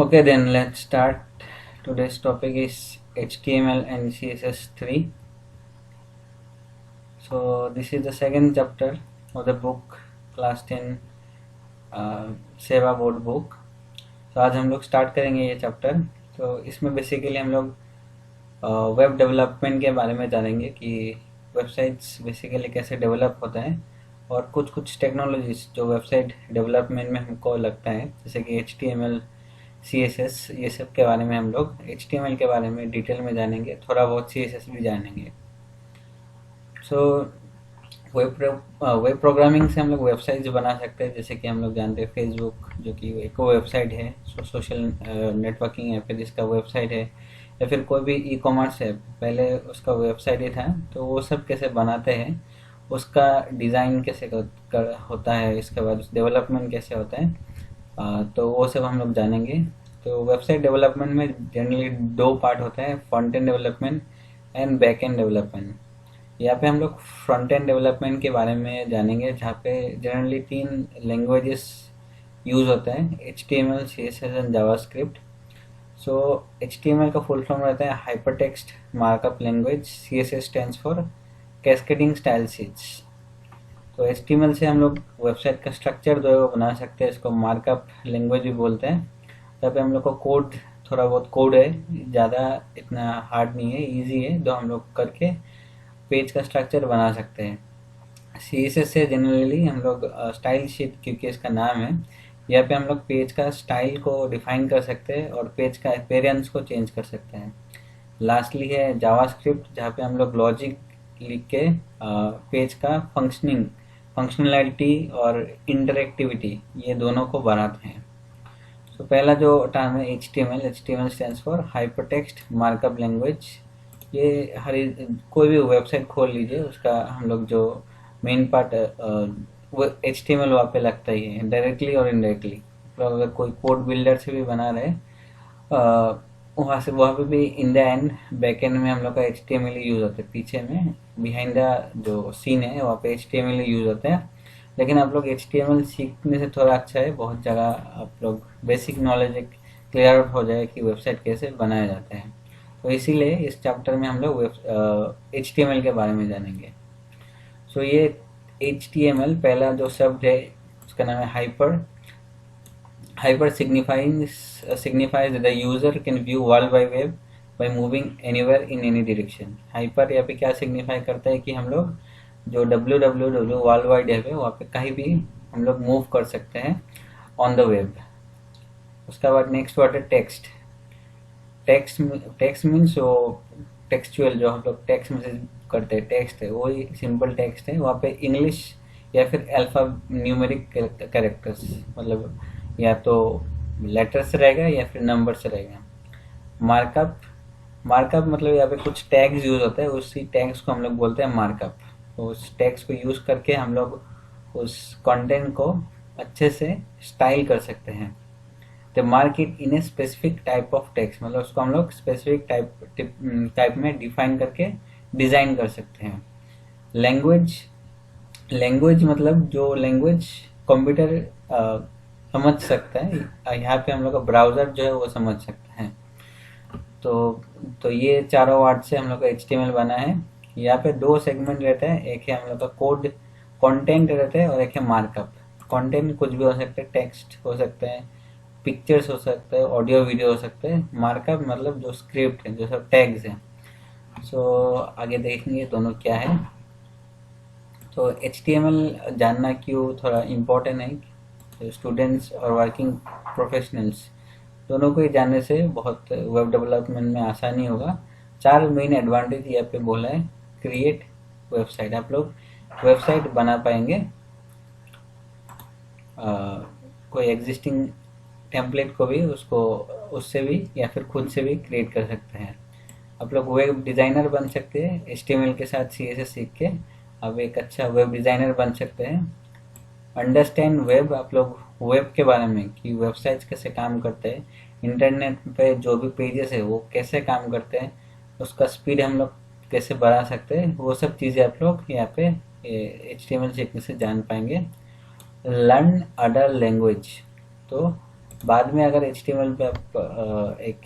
Okay, then let's start. Today's topic is HTML and CSS3. So this is the second chapter of the book class 10 सेवा board book. तो आज हम लोग start करेंगे ये chapter. तो इसमें बेसिकली हम लोग वेब डेवलपमेंट के बारे में जानेंगे कि वेबसाइट्स बेसिकली कैसे डेवलप होता है और कुछ टेक्नोलॉजीज जो वेबसाइट डेवलपमेंट में हमको लगता है, जैसे कि HTML, CSS, ये सब के बारे में हम लोग HTML के बारे में डिटेल में जानेंगे, थोड़ा बहुत CSS भी जानेंगे. सो वेब प्रोग्रामिंग से हम लोग वेबसाइट्स बना सकते हैं, जैसे कि हम लोग जानते हैं फेसबुक जो कि एक वेबसाइट है, सोशल नेटवर्किंग ऐप है जिसका वेबसाइट है, या फिर कोई भी ई कॉमर्स है पहले उसका वेबसाइट ही था. तो वो सब कैसे बनाते हैं, उसका डिज़ाइन कैसे होता है, इसके बाद डेवलपमेंट कैसे होता है, तो वो सब हम लोग जानेंगे. तो वेबसाइट डेवलपमेंट में जनरली दो पार्ट होता है, front end development and back and development. यहाँ पे हम लोग फ्रंट एंड डेवलपमेंट के बारे में जानेंगे, जहाँ पे जनरली 3 लैंग्वेजेस यूज़ होते हैं, HTML, CSS and JavaScript. So HTML का फुल फॉर्म रहता है hypertext markup language. CSS stands for cascading style sheets. तो HTML से हम लोग वेबसाइट का स्ट्रक्चर जो है वो बना सकते हैं, इसको मार्कअप लैंग्वेज भी बोलते हैं. यहाँ पे हम लोग को कोड, थोड़ा बहुत कोड है, ज़्यादा इतना हार्ड नहीं है, इजी है, जो हम लोग करके पेज का स्ट्रक्चर बना सकते हैं. CSS से जनरली हम लोग स्टाइल शीट, क्योंकि इसका नाम है, यहाँ पे हम लोग पेज का स्टाइल को डिफाइन कर सकते हैं और पेज का अपीयरेंस को चेंज कर सकते हैं. लास्टली है जावास्क्रिप्ट, जहाँ पे हम लोग लॉजिक लिख के पेज का फंक्शनैलिटी और इंटरेक्टिविटी ये दोनों को बढ़ाते हैं. तो पहला जो टर्म है HTML stands for hypertext markup language. ये कोई भी वेबसाइट खोल लीजिए, उसका हम लोग जो मेन पार्ट वो HTML वहाँ पे लगता ही है, डायरेक्टली और इनडायरेक्टली. तो अगर कोई कोड बिल्डर से भी बना रहे, वहाँ पे भी in the end back and में हम लोग का HTML यूज़ होता है. पीछे में बिहाइंड द जो सीन है वहाँ पे HTML यूज़ होता है. लेकिन आप लोग HTML सीखने से थोड़ा अच्छा है, बहुत जगह आप लोग बेसिक नॉलेज क्लियर आउट हो जाए कि वेबसाइट कैसे बनाया जाता है. तो इसीलिए इस चैप्टर में हम लोग HTML के बारे में जानेंगे. सो ये HTML पहला जो शब्द है उसका नाम है hyper signifies that the user can view world wide web by moving anywhere in any direction. Hyper यहाँ पे क्या सिग्निफाई करता है कि हम लोग जो www वर्ल्ड वाइड वेब है वहाँ पे कहीं भी हम लोग मूव कर सकते हैं ऑन द वेब. उसके बाद नेक्स्ट वर्ड है टेक्स्ट मीन्स वो टेक्सचुअल, जो हम लोग टेक्स्ट मैसेज करते हैं, टेक्स्ट है वही सिंपल टेक्स्ट है. वहाँ पे इंग्लिश या फिर अल्फा न्यूमेरिक कैरेक्टर्स, मतलब या तो लेटर्स रहेगा या फिर नंबर्स रहेगा. मार्कअप मतलब यहाँ पे कुछ टैग्स यूज होता है, उसी टैग्स को हम लोग बोलते हैं मार्कअप. तो उस टैग्स को यूज करके हम लोग उस कंटेंट को अच्छे से स्टाइल कर सकते हैं. तो mark it in a specific type of text, मतलब उसको हम लोग स्पेसिफिक टाइप में डिफाइन करके डिज़ाइन कर सकते हैं. लैंग्वेज मतलब जो लैंग्वेज कंप्यूटर समझ सकता है, यहाँ पे हम लोग का ब्राउज़र जो है वो समझ सकता है. तो ये चारों वर्ड से हम लोग का HTML बना है. यहाँ पे 2 सेगमेंट रहता है, एक है हम लोग का कोड कंटेंट रहता है और एक है मार्कअप. कंटेंट कुछ भी हो सकता है, टेक्स्ट हो सकते हैं, पिक्चर्स हो सकते हैं, ऑडियो वीडियो हो सकते हैं. मार्कअप मतलब जो स्क्रिप्ट है, जो सब टैग्स हैं. सो आगे देखेंगे दोनों क्या है. तो HTML जानना क्यों थोड़ा इम्पोर्टेंट है, स्टूडेंट्स और वर्किंग प्रोफेशनल्स दोनों को ही जानने से बहुत वेब डेवलपमेंट में आसानी होगा. 4 मेन एडवांटेज यहाँ पे बोला है. क्रिएट वेबसाइट, आप लोग वेबसाइट बना पाएंगे, कोई एग्जिस्टिंग टेम्पलेट को भी उससे भी या फिर खुद से भी क्रिएट कर सकते हैं. आप लोग वेब डिज़ाइनर बन सकते हैं, HTML के साथ CSS सीख के आप एक अच्छा वेब डिज़ाइनर बन सकते हैं. अंडरस्टैंड वेब, आप लोग वेब के बारे में कि वेबसाइट्स कैसे काम करते हैं, इंटरनेट पे जो भी पेजेस है वो कैसे काम करते हैं, उसका स्पीड हम लोग कैसे बढ़ा सकते हैं, वो सब चीज़ें आप लोग यहाँ पे HTML सीखने से जान पाएंगे. लर्न अदर लैंग्वेज, तो बाद में अगर HTML पे आप एक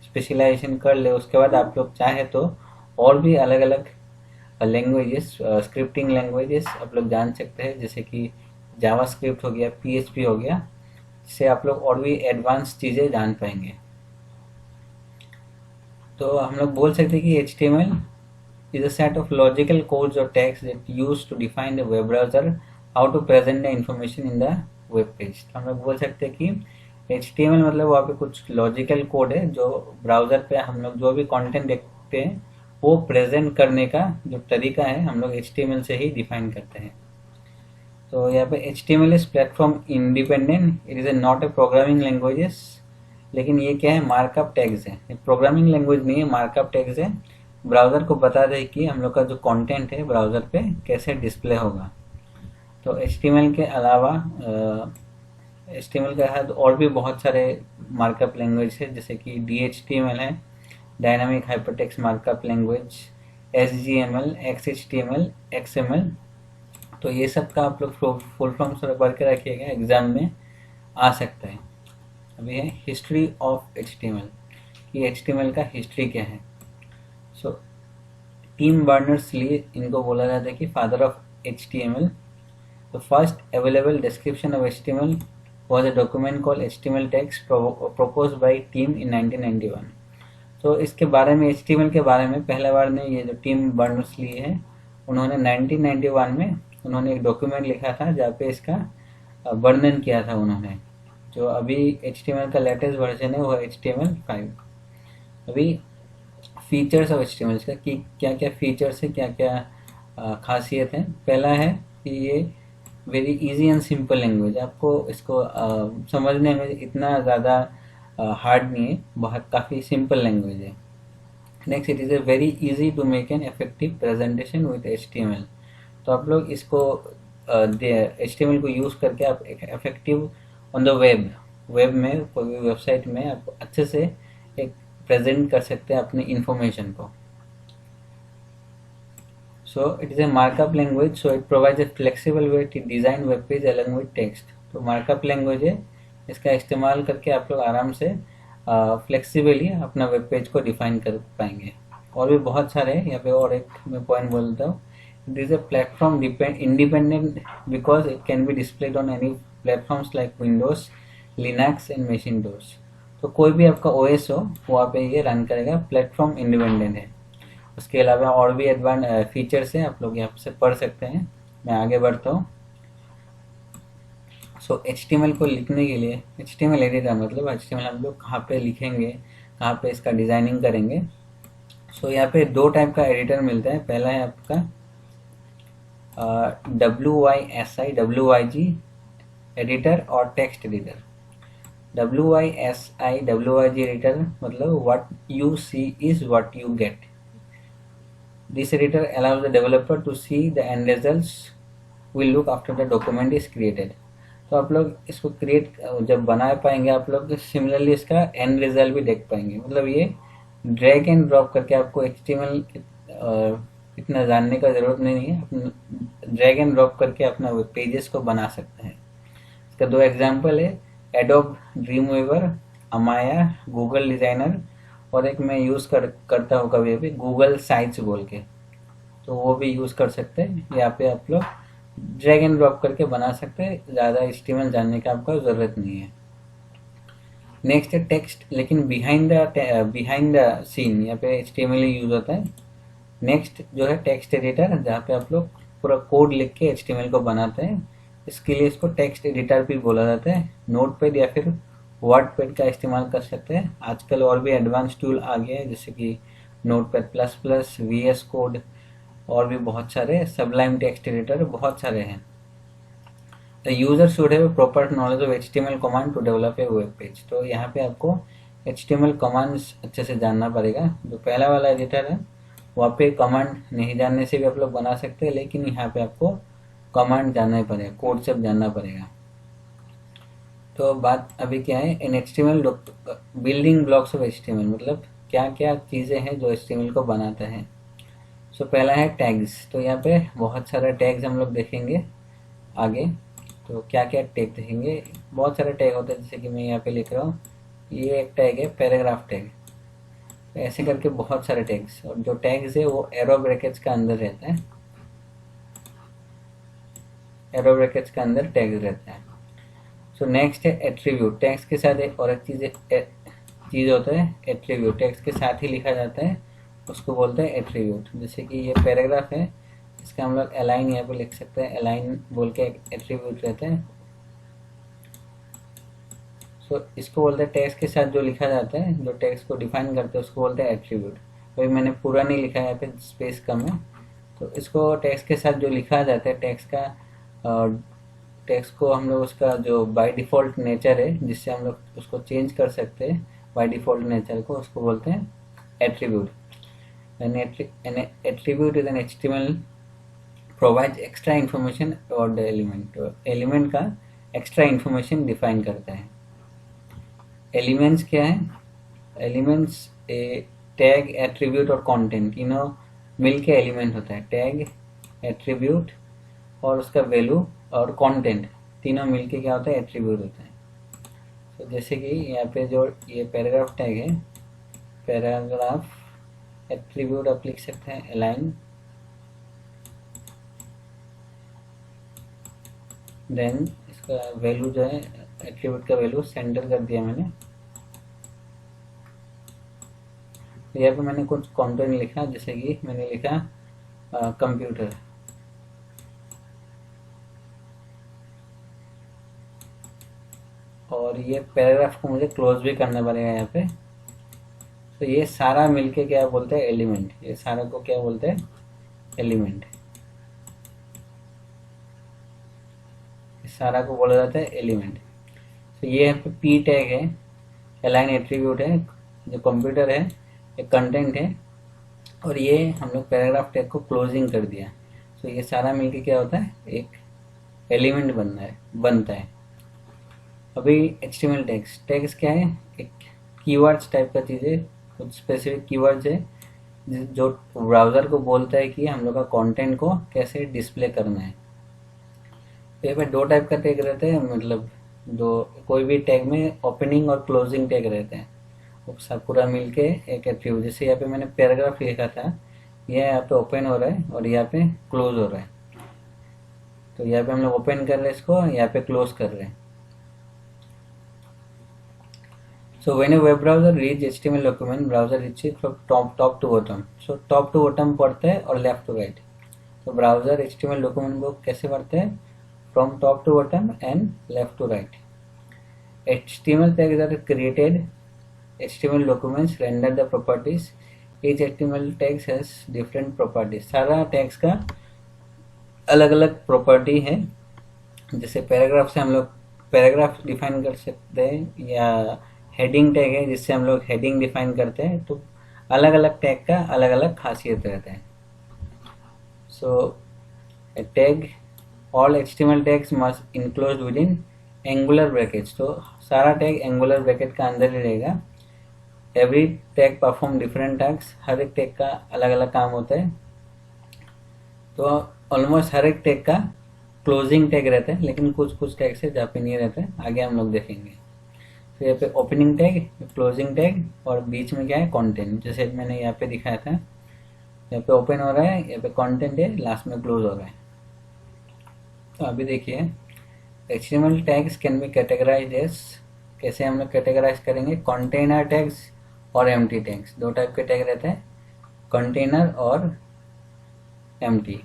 स्पेशलाइजेशन कर ले, उसके बाद आप लोग चाहे तो और भी अलग अलग लैंग्वेजेस, स्क्रिप्टिंग लैंग्वेजेस आप लोग जान सकते हैं, जैसे कि जावास्क्रिप्ट हो गया, PHP हो गया, जिससे आप लोग और भी एडवांस चीज़ें जान पाएंगे। तो हम लोग बोल सकते हैं कि HTML is a set of logical codes or text that used to define the web browser how to present the information in the web page। तो हम लोग बोल सकते हैं कि HTML मतलब वहाँ पे कुछ लॉजिकल कोड है जो ब्राउज़र पे हम लोग जो भी कंटेंट देखते हैं वो प्रेजेंट करने का जो तरीका है हम लोग HTML से ही डिफाइन करते हैं। तो यहाँ पे HTML is platform independent, it is not a programming languages. लेकिन ये क्या है, मार्कअप टैग्स है, प्रोग्रामिंग लैंग्वेज नहीं है, मार्कअप टैग्स है। ब्राउज़र को बता दे कि हम लोग का जो कंटेंट है ब्राउज़र पे कैसे डिस्प्ले होगा। तो HTML के अलावा HTML के साथ और भी बहुत सारे मार्कअप लैंग्वेज है, जैसे कि DHTML है, dynamic hypertext markup language, SGML, XHTML, XML। तो ये सब का आप लोग फुल फॉर्म से पढ़ के रखिएगा, एग्जाम में आ सकता है। अभी है हिस्ट्री ऑफ HTML, कि HTML का हिस्ट्री क्या है। सो टिम बर्नर्स-ली इनको बोला जाता है कि father of HTML। The first available description of HTML was a document called HTML text proposed by team in 1991। तो इसके बारे में, HTML के बारे में पहला बार ने ये जो टिम बर्नर्स-ली है उन्होंने 1991 में उन्होंने एक डॉक्यूमेंट लिखा था जहाँ पे इसका वर्णन किया था उन्होंने। जो अभी HTML का लेटेस्ट वर्जन है वो है HTML5। अभी फीचर्स ऑफ HTML का कि क्या क्या फीचर्स है, क्या क्या खासियत है। पहला है कि ये very easy and simple language, आपको इसको समझने में इतना ज़्यादा हार्ड नहीं है, बहुत काफ़ी सिंपल लैंग्वेज है। Next, it is a very easy to make an effective presentation with HTML। तो आप लोग इसको HTML को यूज़ करके आप एक इफेक्टिव ऑन द वेब में कोई भी वेबसाइट में आप अच्छे से एक प्रेजेंट कर सकते हैं अपनी इंफॉर्मेशन को। So it is a markup language, so it provides a flexible way to design web page along with text. तो मार्कअप लैंग्वेज है, इसका इस्तेमाल करके आप लोग आराम से फ्लेक्सिबली अपना वेब पेज को डिफाइन कर पाएंगे। और भी बहुत सारे हैं यहाँ पे, और एक मैं पॉइंट बोलता हूँ, it is a platform independent because it can be displayed on any platforms like Windows, Linux and Macintosh. तो कोई भी आपका OS हो वहाँ पे ये रन करेगा, प्लेटफॉर्म इंडिपेंडेंट है। उसके अलावा और भी एडवांस फीचर्स हैं, आप लोग यहाँ से पढ़ सकते हैं। मैं आगे बढ़ता हूँ। सो HTML को लिखने के लिए HTML एडिटर मतलब HTML हम लोग कहाँ पे लिखेंगे, कहाँ पे इसका डिज़ाइनिंग करेंगे। सो यहाँ पे दो टाइप का एडिटर मिलता है। पहला है आपका WYSI एडिटर और टेक्स्ट एडिटर। WYSI एडिटर मतलब what you see is what you get. This editor allows the developer to see the end results will look after the document is created. तो आप लोग इसको जब बना पाएंगे आप लोग सिमिलरली इसका एंड रिजल्ट भी देख पाएंगे। मतलब ये ड्रैग एंड ड्रॉप करके आपको HTML इतना जानने का ज़रूरत नहीं है, ड्रैग एंड ड्रॉप करके अपना वेब पेजेस को बना सकते हैं। इसका दो एग्जांपल है, एडोब ड्रीमवीवर, अमाया, गूगल डिज़ाइनर, और एक मैं यूज़ करता हूँ कभी कभी गूगल साइट्स बोल के, तो वो भी यूज़ कर सकते हैं। यहाँ पे आप लोग ड्रैग एंड ड्रॉप करके बना सकते हैं, ज़्यादा HTML जानने का आपका ज़रूरत नहीं है। नेक्स्ट है टेक्स्ट, लेकिन बिहाइंड द सीन यहाँ पे HTML ही यूज़ होता है। नेक्स्ट जो है टेक्स्ट एडिटर, जहाँ पे आप लोग पूरा कोड लिख के HTML को बनाते हैं। इसके लिए इसको टेक्स्ट एडिटर भी बोला जाता है। नोटपैड या फिर वर्डपैड का इस्तेमाल कर सकते हैं। आजकल और भी एडवांस टूल आ गए हैं, जैसे कि नोटपैड++, VS कोड, और भी बहुत सारे, सबलाइम टेक्स्ट एडिटर, बहुत सारे हैं। The user should have proper knowledge of HTML command to develop a web page. तो यहाँ पे आपको HTML कमांड्स अच्छे से जानना पड़ेगा। जो पहला वाला एडिटर है वहाँ पे कमांड नहीं जानने से भी आप लोग बना सकते हैं, लेकिन यहाँ पे आपको कमांड जानना ही पड़ेगा, कोड सब जानना पड़ेगा। तो बात अभी क्या है, इन HTML building blocks of HTML मतलब क्या क्या चीज़ें हैं जो HTML को बनाता है। सो पहला है टैग्स। तो यहाँ पे बहुत सारे टैग्स हम लोग देखेंगे आगे। तो क्या क्या टैग देखेंगे, बहुत सारे टैग होते हैं, जैसे कि मैं यहाँ पे लिख रहा हूँ, ये एक टैग है पैराग्राफ टैग। ऐसे करके बहुत सारे टैग्स, और जो टैग्स है वो एरो ब्रैकेट्स का अंदर रहता है, एरो ब्रैकेट्स के अंदर टैग्स रहता है। सो नेक्स्ट है एट्रीब्यूट। टैग्स के साथ एक और एक चीज़ होता है एट्रीब्यूट, टैग्स के साथ ही लिखा जाता है, उसको बोलते हैं एट्रीब्यूट। जैसे कि ये पैराग्राफ है, इसका हम लोग अलाइन यहाँ पे लिख सकते हैं, अलाइन बोल के एक एट्रीब्यूट रहता है। सो इसको बोलते हैं टैग्स के साथ जो लिखा जाता है, जो टैग्स को डिफाइन करते हैं, उसको बोलते हैं एट्रीब्यूट। अभी मैंने पूरा नहीं लिखा है, यहाँ पे स्पेस कम है, तो इसको टैग्स के साथ जो लिखा जाता है, टैग्स को हम लोग उसका जो बाय डिफ़ॉल्ट नेचर है, जिससे हम लोग उसको चेंज कर सकते हैं बाय डिफ़ॉल्ट नेचर को, उसको बोलते हैं attribute. An attribute is an HTML provides extra information about the element। तो एलिमेंट का एक्स्ट्रा इंफॉर्मेशन डिफाइन करता है। एलिमेंट्स क्या है? एलिमेंट्स टैग, एट्रीब्यूट और कंटेंट, तीनों मिल के एलिमेंट होता है। टैग, एट्रीब्यूट और उसका वैल्यू और कंटेंट, तीनों मिल के क्या होता है? एट्रीब्यूट होता है। तो जैसे कि यहाँ पे जो ये पैराग्राफ टैग है, पैराग्राफ एट्रीब्यूट आप लिख सकते हैं अलाइन, देन इसका वैल्यू जो है, एट्रीब्यूट का वैल्यू सेंटर कर दिया मैंने। तो यहाँ पे मैंने कुछ कंटेंट लिखा, जैसे कि मैंने लिखा कंप्यूटर, और ये पैराग्राफ को मुझे क्लोज भी करना पड़ेगा यहाँ पे। तो ये सारा मिलके क्या बोलते हैं? एलिमेंट। ये सारा को क्या बोलते हैं? एलिमेंट। इस सारा को बोला जाता है एलिमेंट। तो ये यहाँ पे पी टैग है, अलाइन एट्रीब्यूट है, जो कंप्यूटर है, एक कंटेंट है, और ये हम लोग पैराग्राफ टैग को क्लोजिंग कर दिया। तो ये सारा मिलके क्या होता है? एक एलिमेंट बनता है। अभी HTML टैग्स। टैग्स क्या है? एक कीवर्ड्स टाइप का चीज़ है, कुछ स्पेसिफिक कीवर्ड्स है जो ब्राउज़र को बोलता है कि हम लोग का कंटेंट को कैसे डिस्प्ले करना है। तो यहाँ पे दो टाइप का टैग रहते हैं, मतलब जो कोई भी टैग में ओपनिंग और क्लोजिंग टैग रहते हैं, वो सब पूरा मिलके एक एट्रीब्यूट। जैसे यहाँ पे मैंने पैराग्राफ लिखा था, यह यहाँ पे ओपन हो रहा है और यहाँ पे क्लोज हो रहा है। तो यहाँ पे हम लोग ओपन कर रहे हैं इसको, यहाँ पे क्लोज कर रहे हैं। So when a web browser reads HTML document, browser reads it from top to bottom। So top to bottom पढ़ता है और left to right। तो browser HTML document को कैसे पढ़ता है? From top to bottom and left to right। HTML tags are created। HTML documents render the properties। Each HTML tags has different properties। सारा tags का अलग अलग प्रॉपर्टी है। जैसे पैराग्राफ से हम लोग पैराग्राफ डिफाइन कर सकते हैं, या हेडिंग टैग है जिससे हम लोग हेडिंग डिफाइन करते हैं। तो अलग अलग टैग का अलग अलग खासियत रहता है। So tag, all HTML tags must enclosed within angular brackets. तो सारा टैग एंगुलर ब्रैकेट का अंदर ही रहेगा। Every tag perform different task. हर एक टैग का अलग अलग काम होता है। तो ऑलमोस्ट हर एक टैग का क्लोजिंग टैग रहता है, लेकिन कुछ कुछ टैग से जहाँ पे नहीं रहता है, आगे हम लोग देखेंगे। तो यहाँ पे ओपनिंग टैग, क्लोजिंग टैग, और बीच में क्या है? कंटेंट। जैसे मैंने यहाँ पे दिखाया था, यहाँ पे ओपन हो रहा है, यहाँ पे कंटेंट है, लास्ट में क्लोज हो रहा है। तो अभी देखिए, HTML tags can be categorized as, कैसे हम लोग कैटेगराइज करेंगे? कंटेनर टैग्स और एम्प्टी टैग्स। दो टाइप के टैग रहते हैं, कंटेनर और एम्प्टी।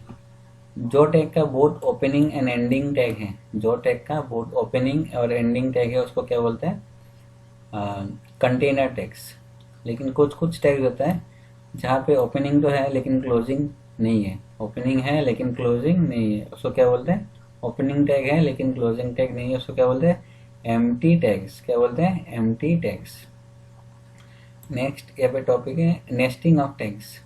जो टैग का both opening and ending tag है, जो टैग का बोथ ओपनिंग और एंडिंग टैग है, उसको क्या बोलते हैं? Container tags. लेकिन कुछ कुछ टैग्स होता है जहाँ पे ओपनिंग तो है लेकिन क्लोजिंग नहीं है, ओपनिंग है लेकिन क्लोजिंग नहीं है, उसको क्या बोलते हैं? ओपनिंग टैग है लेकिन क्लोजिंग टैग नहीं है, उसको क्या बोलते हैं? Empty tags. क्या बोलते हैं? Empty tags. नेक्स्ट यहाँ पे टॉपिक है नेस्टिंग ऑफ टैग्स।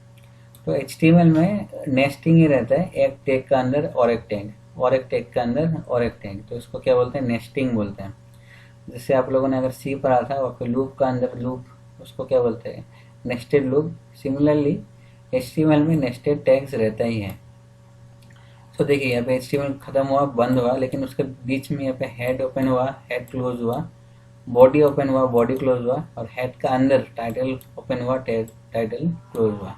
तो HTML में नेस्टिंग ही रहता है, एक टैग का अंदर और एक टैग, और एक टैग का अंदर और एक टैग। तो इसको क्या बोलते हैं? नेस्टिंग बोलते हैं। जैसे आप लोगों ने अगर C पढ़ा था, वहाँ पे लूप का अंदर लूप, उसको क्या बोलते हैं? Nested loop. सिमिलरली HTML में नेस्टेड टैग्स रहता ही है। तो देखिए यहाँ पे HTML खत्म हुआ, बंद हुआ, लेकिन उसके बीच में यहाँ पे हेड ओपन हुआ, हेड क्लोज हुआ, बॉडी ओपन हुआ, बॉडी क्लोज हुआ, और हेड का अंदर टाइटल ओपन हुआ, टाइटल क्लोज हुआ।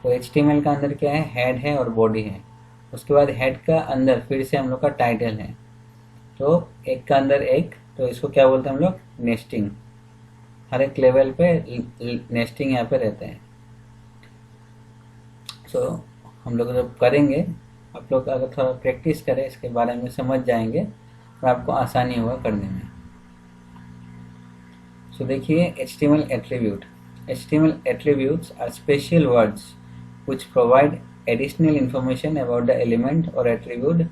तो HTML का अंदर क्या है, हेड है और बॉडी है। उसके बाद हेड का अंदर फिर से हम लोग का टाइटल है, तो एक का अंदर एक, तो इसको क्या बोलते हैं हम लोग, नेस्टिंग। हर एक लेवल पे नेस्टिंग यहाँ पे रहते हैं। सो हम लोग जब करेंगे, आप लोग अगर थोड़ा प्रैक्टिस करें, इसके बारे में समझ जाएंगे, तो आपको आसानी होगा करने में। सो देखिए HTML attribute. HTML attributes are special words which provide additional information about the element or attribute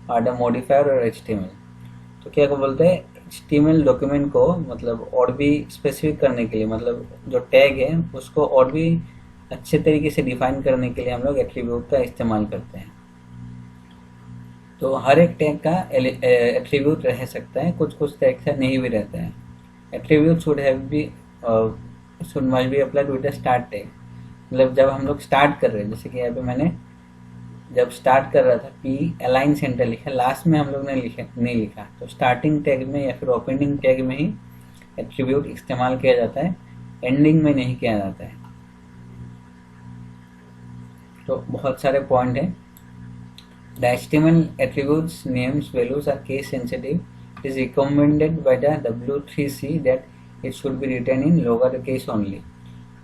or the modifier or HTML। तो क्या को बोलते हैं, HTML डॉक्यूमेंट को मतलब और भी स्पेसिफिक करने के लिए, मतलब जो टैग है उसको और भी अच्छे तरीके से डिफाइन करने के लिए हम लोग एट्रीब्यूट का इस्तेमाल करते हैं। तो हर एक टैग का एट्रीब्यूट रह सकता है, कुछ कुछ टैग का नहीं भी रहता है। Attribute should must be applied with the start tag. मतलब जब हम लोग स्टार्ट कर रहे हैं, जैसे कि यहाँ पे मैंने जब स्टार्ट कर रहा था पी अलाइन सेंटर लिखा, लास्ट में हम लोग ने नहीं लिखा, तो स्टार्टिंग टैग में या फिर ओपनिंग टैग में ही एट्रीब्यूट इस्तेमाल किया जाता है, एंडिंग में नहीं किया जाता है। तो बहुत सारे पॉइंट हैं। The HTML attributes names values are case sensitive. It is recommended by the W3C that it should be written in lowercase only।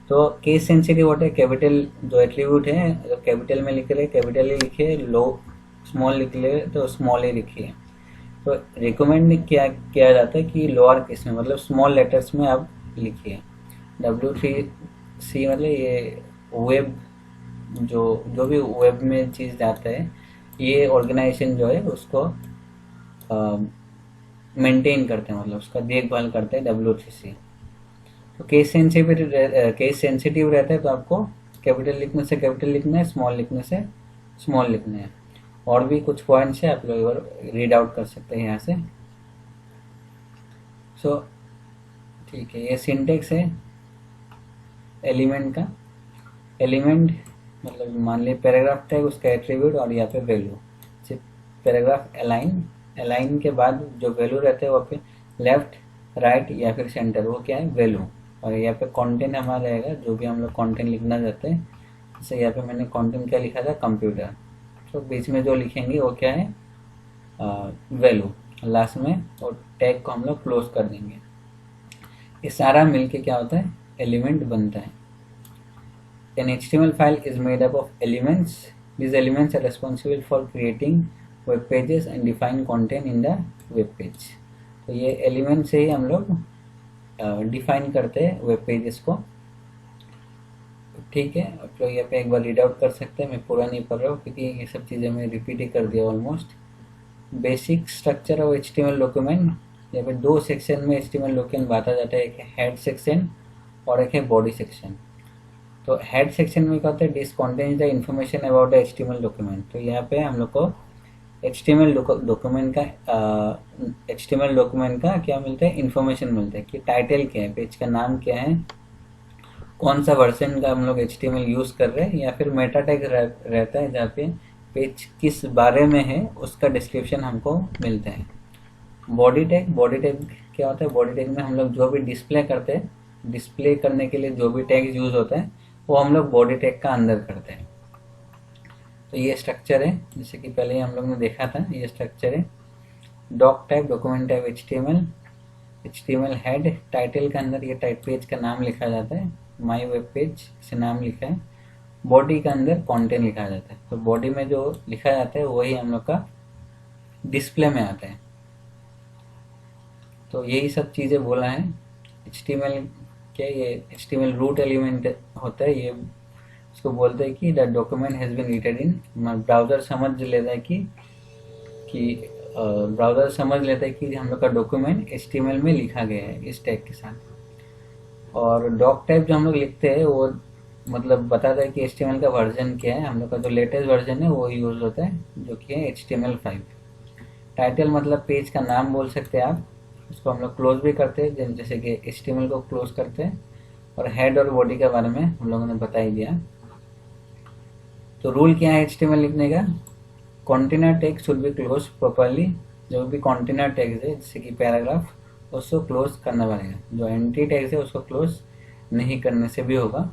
तो केस सेंसिटिव होता है, कैपिटल जो एट्रीब्यूट है अगर कैपिटल में लिख रहे कैपिटल ही लिखिए, लो स्मॉल लिख ले तो स्मॉल ही लिखिए। तो रिकमेंड किया जाता है कि लोअर केस में, मतलब स्मॉल लेटर्स में आप लिखिए। W3C मतलब ये वेब, जो भी वेब में चीज़ जाता है, ये ऑर्गेनाइजेशन जो है उसको मेंटेन करते हैं, मतलब उसका देखभाल करते हैं W3C। तो केस सेंसिटिव रहता है, तो आपको कैपिटल लिखने से कैपिटल लिखना है, स्मॉल लिखने से स्मॉल लिखना है। और भी कुछ पॉइंट्स है, आप लोग रीड आउट कर सकते हैं यहाँ से। सो ठीक है, ये सिंटेक्स है एलिमेंट का। एलिमेंट मतलब मान लीजिए पैराग्राफ टैग, उसका एट्रीब्यूट, और यहाँ पे वैल्यू। पैराग्राफ अलाइन के बाद जो वैल्यू रहते हैं वहाँ पे लेफ्ट, राइट या फिर सेंटर, वो क्या है, वैल्यू। और यहाँ पे कंटेंट हमारा रहेगा, जो भी हम लोग कंटेंट लिखना चाहते हैं। जैसे यहाँ पे मैंने कंटेंट क्या लिखा था, कंप्यूटर, तो बीच में जो लिखेंगे वो क्या है, वैल्यू, लास्ट में, और टैग को हम लोग क्लोज कर देंगे। ये सारा मिलके क्या होता है, एलिमेंट बनता है। An HTML file is made up of elements. These elements are responsible for creating web pages and define content in the web page। तो ये एलिमेंट से ही हम लोग डिफाइन करते हैं वेब पेजेस को। ठीक है, आप लोग यहाँ पे एक बार रीड आउट कर सकते हैं, मैं पूरा नहीं पढ़ रहा हूँ क्योंकि ये सब चीज़ें मैं रिपीट ही कर दिया almost. Basic structure of HTML document, यहाँ पे दो सेक्शन में HTML डॉक्यूमेंट बांटा जाता है, एक है हेड सेक्शन और एक है बॉडी सेक्शन। तो हेड सेक्शन में क्या होता है, this contains the information about the HTML document. तो यहाँ पे हम लोग को HTML डॉक्यूमेंट का क्या मिलता है, इन्फॉर्मेशन मिलता है कि टाइटल क्या है, पेज का नाम क्या है, कौन सा वर्जन का हम लोग HTML यूज़ कर रहे हैं, या फिर मेटा टैग रहता है जहाँ पे पेज किस बारे में है उसका डिस्क्रिप्शन हमको मिलता है। बॉडी टैग क्या होता है, बॉडी टैग में हम लोग जो भी डिस्प्ले करते हैं, डिस्प्ले करने के लिए जो भी टैग यूज़ होता है वो हम लोग बॉडी टैग का अंदर करते हैं। तो ये स्ट्रक्चर है, जैसे कि पहले हम लोग ने देखा था, ये स्ट्रक्चर है। Doc type, document type HTML head, title के अंदर ये टाइप पेज का नाम लिखा जाता है, माई वेब पेज से नाम लिखा है। बॉडी के अंदर कंटेंट लिखा जाता है, तो बॉडी में जो लिखा जाता है वही हम लोग का डिस्प्ले में आता है। तो यही सब चीज़ें बोला है। HTML क्या, ये HTML रूट एलिमेंट होता है, ये इसको बोलते हैं कि the document has been written in. Browser समझ लेता है कि ब्राउज़र समझ लेता है कि हम लोग का डॉक्यूमेंट HTML में लिखा गया है इस टैग के साथ। और डॉक टाइप जो हम लोग लिखते हैं वो मतलब बताता है कि HTML का वर्जन क्या है, हम लोग का जो लेटेस्ट वर्जन है वो यूज़ होता है, जो कि है HTML5। टाइटल मतलब पेज का नाम बोल सकते हैं आप, उसको हम लोग क्लोज भी करते हैं, जैसे कि HTML को क्लोज करते हैं। और हेड और बॉडी के बारे में हम लोगों ने बता ही दिया। तो रूल क्या है HTML लिखने का, container tag should be close properly. जो भी कंटेनर टैग्स है जैसे कि पैराग्राफ उसको क्लोज करना पड़ेगा, जो एंटी टैग्स है उसको क्लोज नहीं करने से भी होगा।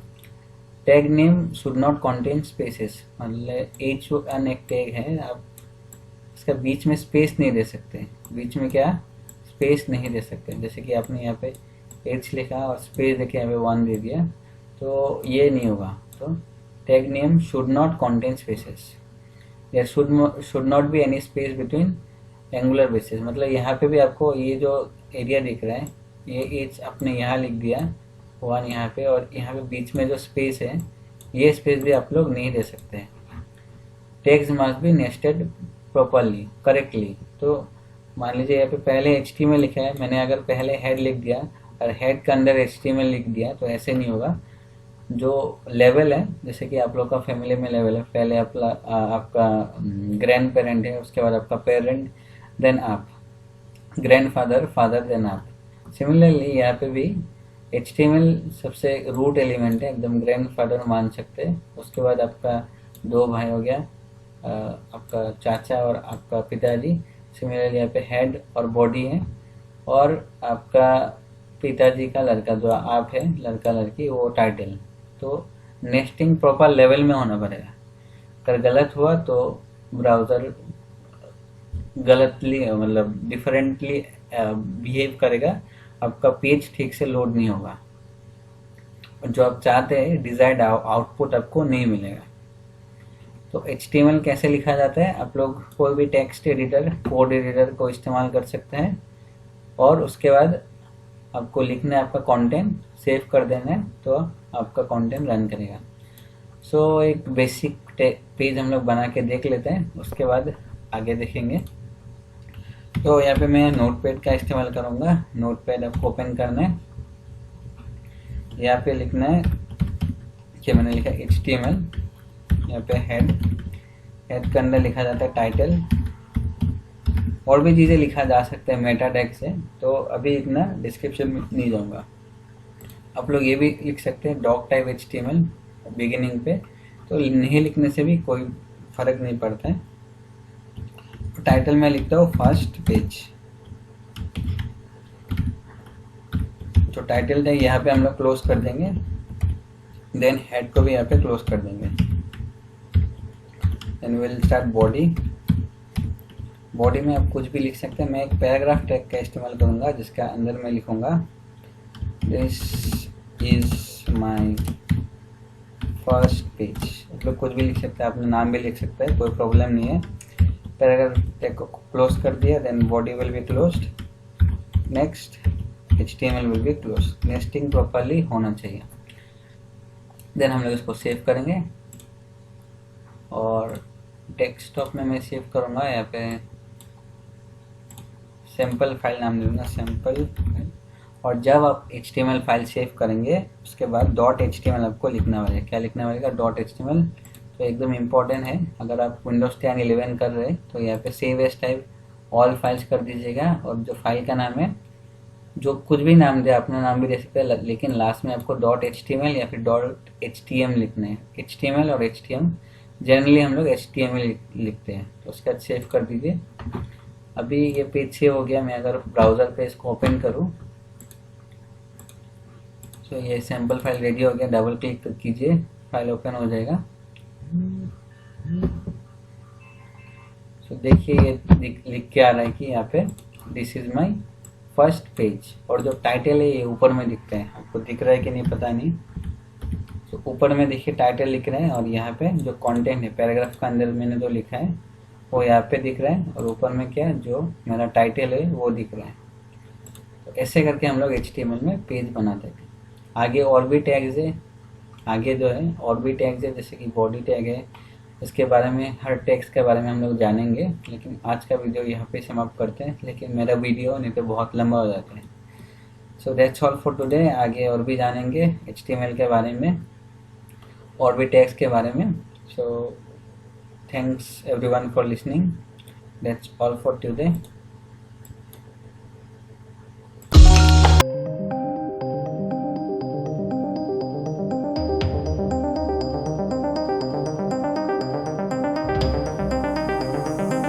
Tag name should not contain spaces, मतलब H1 एक टैग है, आप इसका बीच में स्पेस नहीं दे सकते, बीच में क्या स्पेस नहीं दे सकते। जैसे कि आपने यहाँ पे H लिखा और स्पेस देके यहाँ पे 1 दे दिया तो ये नहीं होगा। तो tag name should not contain spaces, there should not be any space between angular braces. मतलब यहाँ पे भी आपको ये जो एरिया दिख रहा है ये H आपने यहाँ लिख दिया 1 यहाँ पे, और यहाँ पे बीच में जो स्पेस है ये स्पेस भी आप लोग नहीं दे सकते। Tags must be nested properly correctly. तो मान लीजिए यहाँ पे पहले HTML लिखा है, मैंने अगर पहले हेड लिख दिया और हेड के अंदर HTML लिख दिया तो ऐसे नहीं होगा। जो लेवल है जैसे कि आप लोग का फैमिली में लेवल है, पहले आपका ग्रैंड पेरेंट है, उसके बाद आपका पेरेंट, देन आप, ग्रैंड फादर, फादर देन आप। सिमिलरली यहाँ पे भी HTML सबसे रूट एलिमेंट है, एकदम ग्रैंड फादर मान सकते हैं। उसके बाद आपका 2 भाई हो गया, आपका चाचा और आपका पिताजी। सिमिलरली यहाँ पे हेड और बॉडी है, और आपका पिताजी का लड़का जो आप है, लड़का लड़की, वो टाइटल। तो नेस्टिंग प्रॉपर लेवल में होना पड़ेगा। अगर गलत हुआ तो ब्राउज़र गलतली मतलब डिफरेंटली बिहेव करेगा, आपका पेज ठीक से लोड नहीं होगा, जो आप चाहते हैं डिजायर्ड आउटपुट आपको नहीं मिलेगा। तो HTML कैसे लिखा जाता है, आप लोग कोई भी टेक्स्ट एडिटर, कोड एडिटर को इस्तेमाल कर सकते हैं, और उसके बाद आपको लिखना है आपका कंटेंट, सेव कर देना है तो आपका कंटेंट रन करेगा। सो एक बेसिक पेज हम लोग बना के देख लेते हैं, उसके बाद आगे देखेंगे। तो यहाँ पे मैं नोटपैड का इस्तेमाल करूँगा। नोटपैड आपको ओपन करना है, यहाँ पे लिखना है कि मैंने लिखा HTML, यहाँ पे हेड के अंदर लिखा जाता है टाइटल, और भी चीज़ें लिखा जा सकता है मेटा टैग से, तो अभी इतना डिस्क्रिप्शन में नहीं जाऊँगा। आप लोग ये भी लिख सकते हैं डॉक टाइप HTML बिगिनिंग पे, तो नहीं लिखने से भी कोई फर्क नहीं पड़ता है। तो टाइटल में लिखता हूँ फर्स्ट पेज, तो टाइटल टैग यहाँ पे हम लोग क्लोज कर देंगे, देन हेड को भी यहाँ पे क्लोज कर देंगे। Then will start body. Body में आप कुछ भी लिख सकते हैं, मैं एक पैराग्राफ टैग का इस्तेमाल करूँगा जिसका अंदर मैं लिखूँगा this is my first page. मतलब कुछ भी लिख सकते हैं, अपना नाम भी लिख सकते हैं, कोई प्रॉब्लम नहीं है। पैराग्राफ टैग को क्लोज कर दिया, then body will be closed, next HTML will be closed. Nesting properly होना चाहिए। देन हम लोग इसको सेव करेंगे, और डेस्कटॉप में मैं सेव करूँगा, यहाँ पे सैम्पल फाइल नाम दूंगा, सैम्पल। और जब आप HTML फाइल सेव करेंगे उसके बाद .html आपको लिखना पड़ेगा। क्या लिखना पड़ेगा? .html। तो एकदम इम्पोर्टेंट है, अगर आप Windows 10 11 कर रहे हैं तो यहाँ पे save as type all files कर दीजिएगा, और जो फाइल का नाम है, जो कुछ भी नाम दे, अपना नाम भी दे सकते हैं, लेकिन लास्ट में आपको .html या फिर .htm लिखना है। HTML और HTM, जनरली हम लोग HTML लिखते हैं। तो उसके बाद सेव कर दीजिए। अभी ये पेज सेव हो गया। मैं अगर ब्राउज़र पे इसको ओपन करूँ तो ये सैम्पल फाइल रेडी हो गया। डबल क्लिक कीजिए, फाइल ओपन हो जाएगा। तो देखिए ये लिख के आ रहा है कि यहाँ पे this is my first page, और जो टाइटल है ये ऊपर में दिखता है। आपको दिख रहा है कि नहीं पता नहीं। तो ऊपर में देखिए टाइटल लिख रहे हैं, और यहाँ पे जो कंटेंट है पैराग्राफ का अंदर मैंने जो लिखा है वो यहाँ पे दिख रहा है, और ऊपर में क्या जो मेरा टाइटल है वो दिख रहा है। तो ऐसे करके हम लोग HTML में पेज बनाते हैं। आगे और भी टैग्स है, आगे जो है और भी टैग्स है, जैसे कि बॉडी टैग है। इसके बारे में, हर टैग्स के बारे में हम लोग जानेंगे, लेकिन आज का वीडियो यहाँ पे समाप्त करते हैं। लेकिन मेरा वीडियो नहीं तो बहुत लंबा हो जाता है। So that's all for today. आगे और भी जानेंगे HTML के बारे में, और भी टैग्स के बारे में। So thanks everyone for listening. That's all for today.